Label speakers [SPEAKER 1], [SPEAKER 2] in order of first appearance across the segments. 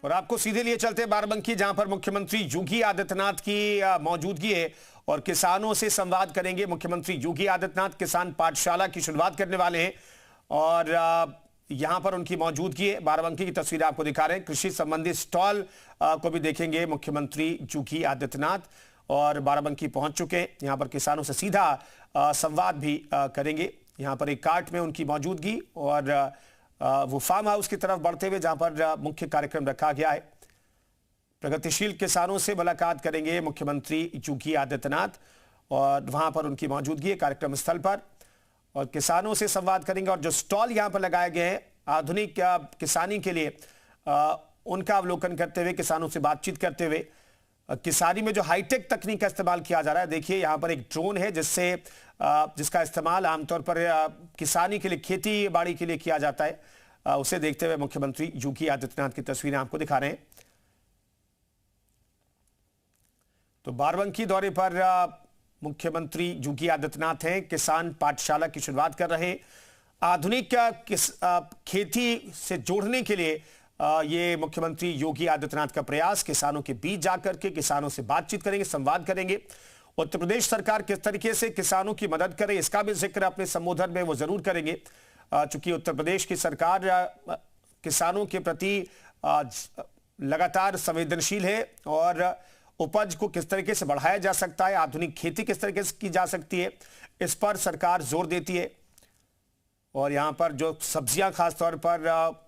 [SPEAKER 1] और आपको सीधे लिए चलते बाराबंकी, जहां पर मुख्यमंत्री योगी आदित्यनाथ की मौजूदगी है और किसानों से संवाद करेंगे। मुख्यमंत्री योगी आदित्यनाथ किसान पाठशाला की शुरुआत करने वाले हैं और यहां पर उनकी मौजूदगी है। बाराबंकी की तस्वीर आपको दिखा रहे हैं। कृषि संबंधी स्टॉल को भी देखेंगे मुख्यमंत्री योगी आदित्यनाथ और बाराबंकी पहुंच चुके हैं। यहां पर किसानों से सीधा संवाद भी करेंगे। यहां पर एक कार्ट में उनकी मौजूदगी और वो फार्म हाउस की तरफ बढ़ते हुए जहां पर मुख्य कार्यक्रम रखा गया है। प्रगतिशील किसानों से मुलाकात करेंगे मुख्यमंत्री योगी आदित्यनाथ और वहां पर उनकी मौजूदगी है कार्यक्रम स्थल पर और किसानों से संवाद करेंगे। और जो स्टॉल यहां पर लगाए गए हैं आधुनिक किसानी के लिए, उनका अवलोकन करते हुए, किसानों से बातचीत करते हुए, किसानी में जो हाईटेक तकनीक का इस्तेमाल किया जा रहा है। देखिए यहां पर एक ड्रोन है जिसका इस्तेमाल आमतौर पर किसानी के लिए, खेती बाड़ी के लिए किया जाता है। उसे देखते हुए मुख्यमंत्री योगी आदित्यनाथ की तस्वीरें आपको दिखा रहे हैं। तो बाराबंकी दौरे पर मुख्यमंत्री योगी आदित्यनाथ हैं, किसान पाठशाला की शुरुआत कर रहे हैं। आधुनिक खेती से जोड़ने के लिए ये मुख्यमंत्री योगी आदित्यनाथ का प्रयास, किसानों के बीच जाकर के किसानों से बातचीत करेंगे, संवाद करेंगे। उत्तर प्रदेश सरकार किस तरीके से किसानों की मदद करे इसका भी जिक्र अपने संबोधन में वो जरूर करेंगे। चूंकि उत्तर प्रदेश की सरकार किसानों के प्रति लगातार संवेदनशील है और उपज को किस तरीके से बढ़ाया जा सकता है, आधुनिक खेती किस तरीके से की जा सकती है, इस पर सरकार जोर देती है। और यहां पर जो सब्जियां खासतौर पर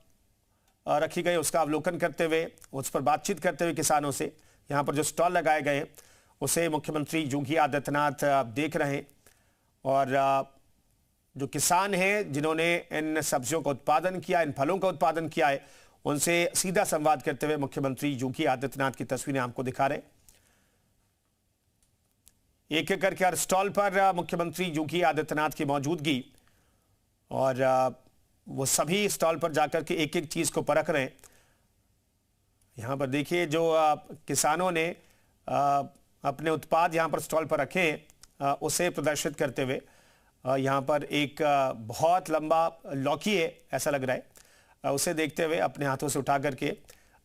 [SPEAKER 1] रखी गई उसका अवलोकन करते हुए, उस पर बातचीत करते हुए किसानों से, यहां पर जो स्टॉल लगाए गए उसे मुख्यमंत्री योगी आदित्यनाथ देख रहे हैं। और जो किसान हैं जिन्होंने इन सब्जियों का उत्पादन किया, इन फलों का उत्पादन किया है, उनसे सीधा संवाद करते हुए मुख्यमंत्री योगी आदित्यनाथ की तस्वीरें आपको दिखा रहे हैं। एक एक करके हर स्टॉल पर मुख्यमंत्री योगी आदित्यनाथ की मौजूदगी और वो सभी स्टॉल पर जाकर के एक एक चीज को परख रहे हैं। यहां पर देखिए जो किसानों ने अपने उत्पाद यहां पर स्टॉल पर रखे हैं उसे प्रदर्शित करते हुए, यहां पर एक बहुत लंबा लौकी है ऐसा लग रहा है, उसे देखते हुए अपने हाथों से उठा करके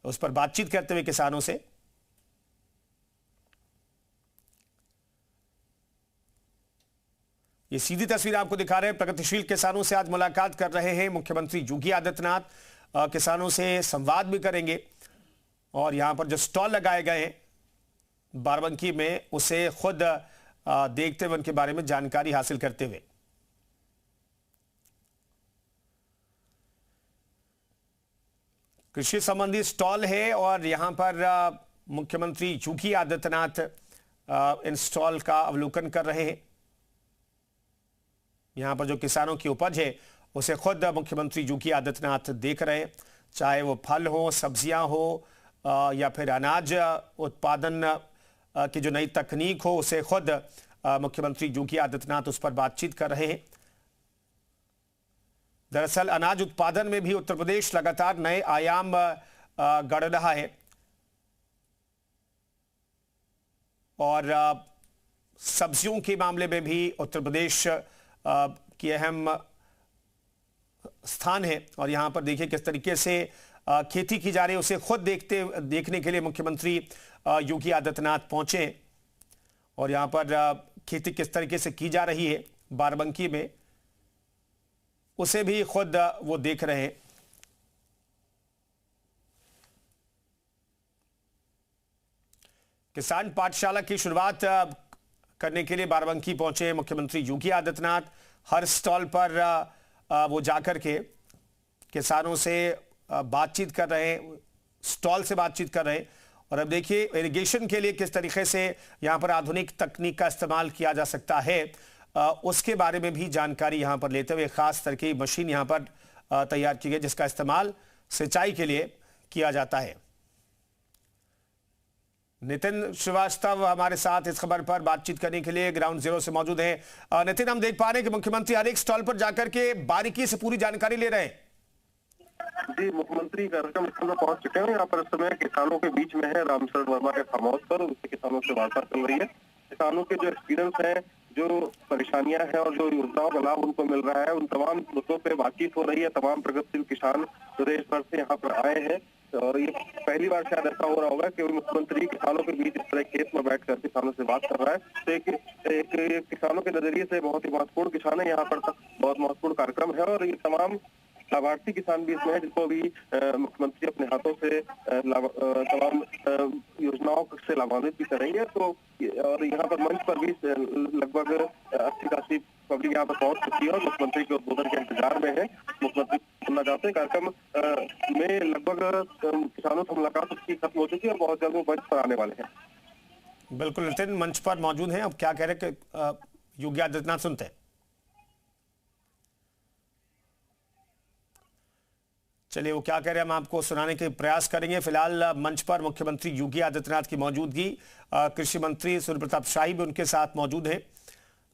[SPEAKER 1] उस पर बातचीत करते हुए किसानों से। ये सीधी तस्वीर आपको दिखा रहे हैं। प्रगतिशील किसानों से आज मुलाकात कर रहे हैं मुख्यमंत्री योगी आदित्यनाथ। किसानों से संवाद भी करेंगे और यहां पर जो स्टॉल लगाए गए हैं बाराबंकी में उसे खुद देखते हुए उनके बारे में जानकारी हासिल करते हुए। कृषि संबंधी स्टॉल है और यहां पर मुख्यमंत्री योगी आदित्यनाथ इन स्टॉल का अवलोकन कर रहे हैं। यहां पर जो किसानों की उपज है उसे खुद मुख्यमंत्री योगी आदित्यनाथ देख रहे हैं, चाहे वो फल हो, सब्जियां हो या फिर अनाज उत्पादन की जो नई तकनीक हो, उसे खुद मुख्यमंत्री योगी आदित्यनाथ उस पर बातचीत कर रहे हैं। दरअसल अनाज उत्पादन में भी उत्तर प्रदेश लगातार नए आयाम गढ़ रहा है और सब्जियों के मामले में भी उत्तर प्रदेश की अहम स्थान है। और यहां पर देखिए किस तरीके से खेती की जा रही है, उसे खुद देखने के लिए मुख्यमंत्री योगी आदित्यनाथ पहुंचे और यहां पर खेती किस तरीके से की जा रही है बाराबंकी में, उसे भी खुद वो देख रहे हैं। किसान पाठशाला की शुरुआत करने के लिए बाराबंकी पहुंचे मुख्यमंत्री योगी आदित्यनाथ। हर स्टॉल पर वो जाकर के किसानों से बातचीत कर रहे हैं, स्टॉल से बातचीत कर रहे हैं। और अब देखिए इरिगेशन के लिए किस तरीके से यहां पर आधुनिक तकनीक का इस्तेमाल किया जा सकता है, उसके बारे में भी जानकारी यहां पर लेते हुए खास तरह की मशीन यहां पर तैयार की गई जिसका इस्तेमाल सिंचाई के लिए किया जाता है। नितिन श्रीवास्तव हमारे साथ इस खबर पर बातचीत करने के लिए ग्राउंड जीरो से मौजूद हैं। नितिन, हम देख पा रहे हैं कि मुख्यमंत्री हर एक स्टॉल पर जाकर के बारीकी से पूरी जानकारी ले रहे हैं।
[SPEAKER 2] जी, मुख्यमंत्री कार्यक्रम स्थल पर पहुंच चुके हैं। यहाँ पर इस समय किसानों के बीच में है रामशरण वर्मा के फार्म हाउस पर, उससे किसानों से वार्ता चल रही है। किसानों के जो एक्सपीरियंस है, जो परेशानियां हैं और जो योजनाओं का लाभ उनको मिल रहा है, उन तमाम मुद्दों पर बातचीत हो रही है। तमाम प्रगतिशील किसान प्रदेश भर से यहाँ पर आए हैं और ये पहली बार शायद ऐसा हो रहा होगा कि मुख्यमंत्री किसानों के बीच इस तरह खेत में बैठकर किसानों से बात कर रहा है। तो एक किसानों के नजरिए से बहुत ही महत्वपूर्ण किसान है, यहाँ पर बहुत महत्वपूर्ण कार्यक्रम है और ये तमाम लाभार्थी किसान भी इसमें है जिनको भी मुख्यमंत्री अपने हाथों से तमाम योजनाओं से लाभान्वित भी करेंगे। तो और यहाँ पर मंच पर भी लगभग 80-80 पब्लिक यहाँ पर पहुंच चुकी है और मुख्यमंत्री के उद्बोधन के इंतजार में है। मुख्यमंत्री सुनना चाहते हैं। कार्यक्रम में लगभग किसानों से मुलाकात उसकी खत्म हो चुकी है और बहुत जल्द वो मंच पर आने वाले हैं।
[SPEAKER 1] बिल्कुल नितिन मंच पर मौजूद हैं। अब क्या कह रहे हैं योगी आदित्यनाथ, सुनते हैं। चलिए वो क्या कह रहे हैं हम आपको सुनाने के प्रयास करेंगे। फिलहाल मंच पर मुख्यमंत्री योगी आदित्यनाथ की मौजूदगी, कृषि मंत्री सूर्य प्रताप शाही भी उनके साथ मौजूद हैं।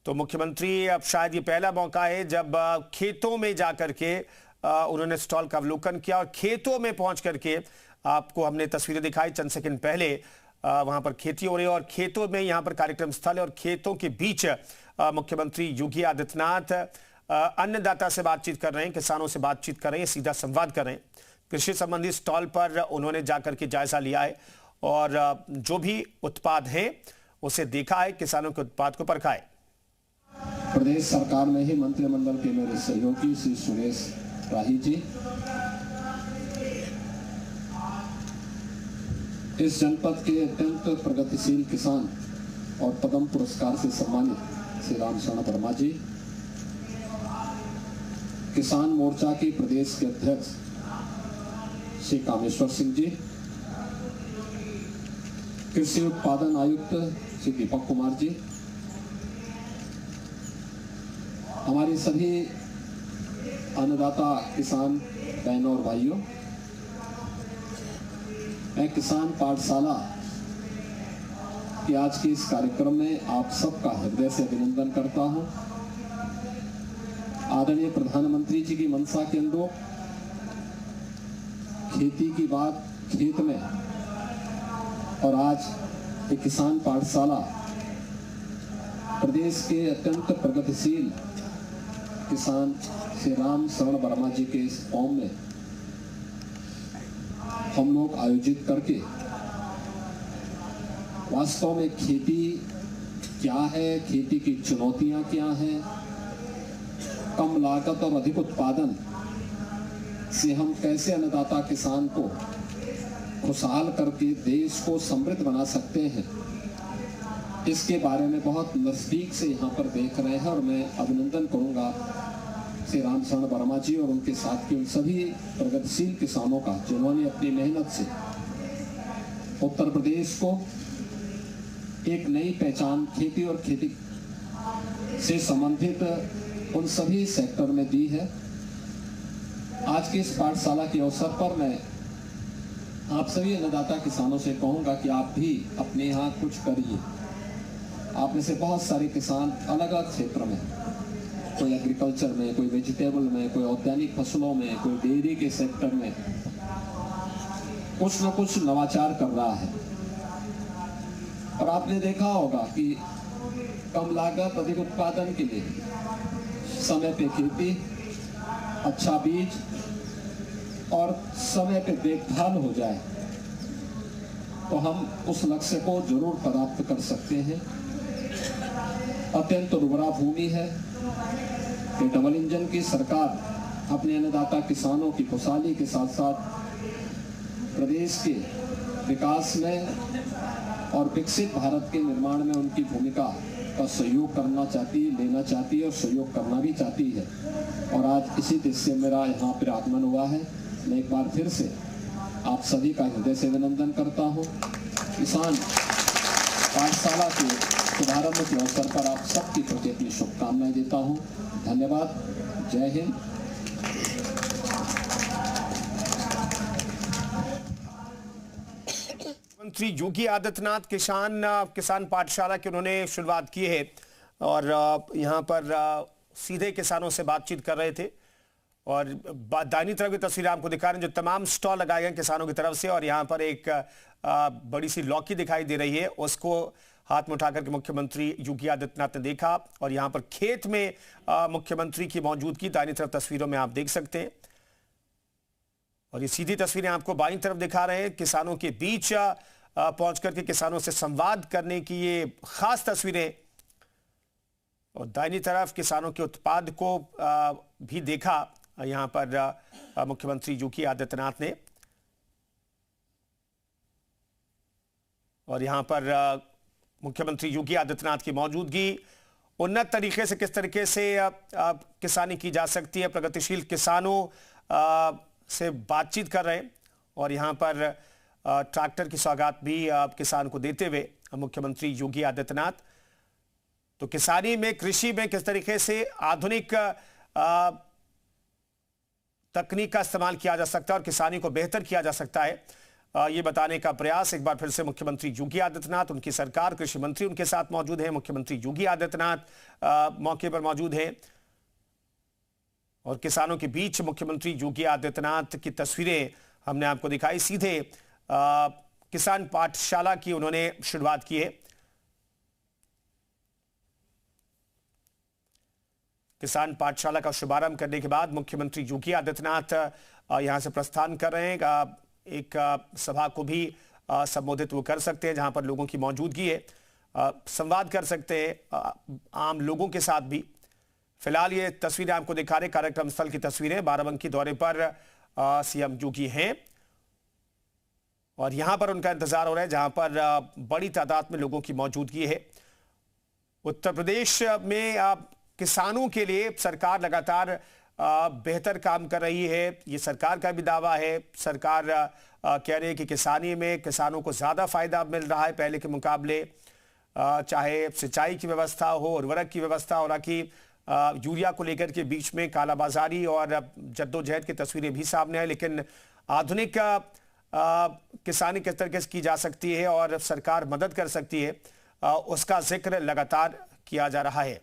[SPEAKER 1] तो मुख्यमंत्री अब शायद ये पहला मौका है जब खेतों में जाकर के उन्होंने स्टॉल का अवलोकन किया और खेतों में पहुंच करके आपको हमने तस्वीरें दिखाई चंद सेकंड पहले। वहां पर खेती हो रही है और खेतों में यहाँ पर कार्यक्रम स्थल है और खेतों के बीच मुख्यमंत्री योगी आदित्यनाथ अन्नदाता से बातचीत कर रहे हैं, किसानों से बातचीत कर रहे हैं, सीधा संवाद कर रहे हैं। कृषि संबंधी स्टॉल पर उन्होंने जाकर के जायजा लिया है और जो भी उत्पाद हैं उसे देखा है, किसानों के उत्पाद को परखा है।
[SPEAKER 3] प्रदेश सरकार में ही मंत्रिमंडल के मेरे सहयोगी श्री सुरेश राही जी, इस जनपद के अत्यंत प्रगतिशील किसान और पद्म पुरस्कार से सम्मानित श्री रामशरण वर्मा जी, किसान मोर्चा के प्रदेश के अध्यक्ष श्री कामेश्वर सिंह जी, कृषि उत्पादन आयुक्त श्री दीपक कुमार जी, हमारी सभी अन्नदाता किसान बहनों और भाइयों, मैं किसान पाठशाला की आज के इस कार्यक्रम में आप सबका हृदय से अभिनंदन करता हूं। आदरणीय प्रधानमंत्री जी की मंशा के अनुरूप खेती की बात खेत में और आज एक किसान पाठशाला प्रदेश के अत्यंत प्रगतिशील किसान श्री रामशरण वर्मा जी के इस फॉर्म में हम लोग आयोजित करके वास्तव में खेती क्या है, खेती की चुनौतियां क्या हैं, कम लागत और अधिक उत्पादन से हम कैसे अन्नदाता किसान को खुशहाल करके देश को समृद्ध बना सकते हैं, इसके बारे में बहुत नजदीक से यहाँ पर देख रहे हैं। और मैं अभिनंदन करूंगा श्री रामशरण वर्मा जी और उनके साथ के उन सभी प्रगतिशील किसानों का जिन्होंने अपनी मेहनत से उत्तर प्रदेश को एक नई पहचान खेती और खेती से संबंधित उन सभी सेक्टर में दी है। आज की इस पाठशाला के अवसर पर मैं आप सभी अन्नदाता किसानों से कहूंगा कि आप भी अपने यहाँ कुछ करिए। आप में से बहुत सारे किसान अलग अलग क्षेत्र में, कोई एग्रीकल्चर में, कोई वेजिटेबल में, कोई औद्यानिक फसलों में, कोई डेयरी के सेक्टर में कुछ न कुछ नवाचार कर रहा है। और आपने देखा होगा कि कम लागत अधिक उत्पादन के लिए समय पे खेती, अच्छा बीज और समय पे देखभाल हो जाए तो हम उस लक्ष्य को जरूर प्राप्त कर सकते हैं। अत्यंत उर्वरा भूमि है कि डबल इंजन की सरकार अपने अन्नदाता किसानों की खुशहाली के साथ साथ प्रदेश के विकास में और विकसित भारत के निर्माण में उनकी भूमिका का सहयोग करना चाहती है, लेना चाहती है और सहयोग करना भी चाहती है। और आज इसी देश से मेरा यहाँ पर आगमन हुआ है। मैं एक बार फिर से आप सभी का हृदय से अभिनंदन करता हूँ। किसान पाठशाला के शुभारंभ के अवसर पर आप सबके प्रति अपनी शुभकामनाएं देता हूँ। धन्यवाद। जय हिंद।
[SPEAKER 1] मुख्यमंत्री योगी आदित्यनाथ किसान पाठशाला की उन्होंने शुरुआत की है और यहाँ पर सीधे किसानों से बातचीत कर रहे थे। और दाहिनी तरफ की तस्वीर आपको दिखा रहे हैं जो तमाम स्टॉल लगाए गए किसानों की तरफ से। और यहाँ पर एक बड़ी सी लौकी दिखाई दे रही है, उसको हाथ में उठाकर के मुख्यमंत्री योगी आदित्यनाथ ने देखा। और यहाँ पर खेत में मुख्यमंत्री की मौजूदगी दाहिनी तरफ तस्वीरों में आप देख सकते हैं। और ये सीधी तस्वीरें आपको बाईं तरफ दिखा रहे हैं, किसानों के बीच पहुंच करके किसानों से संवाद करने की ये खास तस्वीरें। और दाहिनी तरफ किसानों के उत्पाद को भी देखा यहां पर मुख्यमंत्री योगी आदित्यनाथ ने। और यहां पर मुख्यमंत्री योगी आदित्यनाथ की मौजूदगी, उन्नत तरीके से किस तरीके से किसानी की जा सकती है, प्रगतिशील किसानों से बातचीत कर रहे हैं। और यहां पर ट्रैक्टर की सौगात भी किसान को देते हुए मुख्यमंत्री योगी आदित्यनाथ। तो किसानी में, कृषि में किस तरीके से आधुनिक तकनीक का इस्तेमाल किया जा सकता है और किसानी को बेहतर किया जा सकता है, ये बताने का प्रयास एक बार फिर से मुख्यमंत्री योगी आदित्यनाथ, उनकी सरकार, कृषि मंत्री उनके साथ मौजूद हैं, मुख्यमंत्री योगी आदित्यनाथ मौके पर मौजूद हैं। और किसानों के बीच मुख्यमंत्री योगी आदित्यनाथ की तस्वीरें हमने आपको दिखाई। सीधे किसान पाठशाला की उन्होंने शुरुआत की है। किसान पाठशाला का शुभारंभ करने के बाद मुख्यमंत्री योगी आदित्यनाथ यहां से प्रस्थान कर रहे हैं। एक सभा को भी संबोधित वो कर सकते हैं जहां पर लोगों की मौजूदगी है, संवाद कर सकते हैं आम लोगों के साथ भी। फिलहाल ये तस्वीरें आपको दिखा रहे कार्यक्रम स्थल की तस्वीरें, बाराबंकी दौरे पर सीएम योगी हैं और यहां पर उनका इंतजार हो रहा है जहां पर बड़ी तादाद में लोगों की मौजूदगी है। उत्तर प्रदेश में किसानों के लिए सरकार लगातार बेहतर काम कर रही है, ये सरकार का भी दावा है। सरकार कह रही है कि किसानी में किसानों को ज्यादा फायदा मिल रहा है पहले के मुकाबले, चाहे सिंचाई की व्यवस्था हो, उर्वरक की व्यवस्था हो, कि यूरिया को लेकर के बीच में कालाबाजारी और जद्दोजहद की तस्वीरें भी सामने आई। लेकिन आधुनिक किसानी किस तरीके से की जा सकती है और सरकार मदद कर सकती है, उसका जिक्र लगातार किया जा रहा है।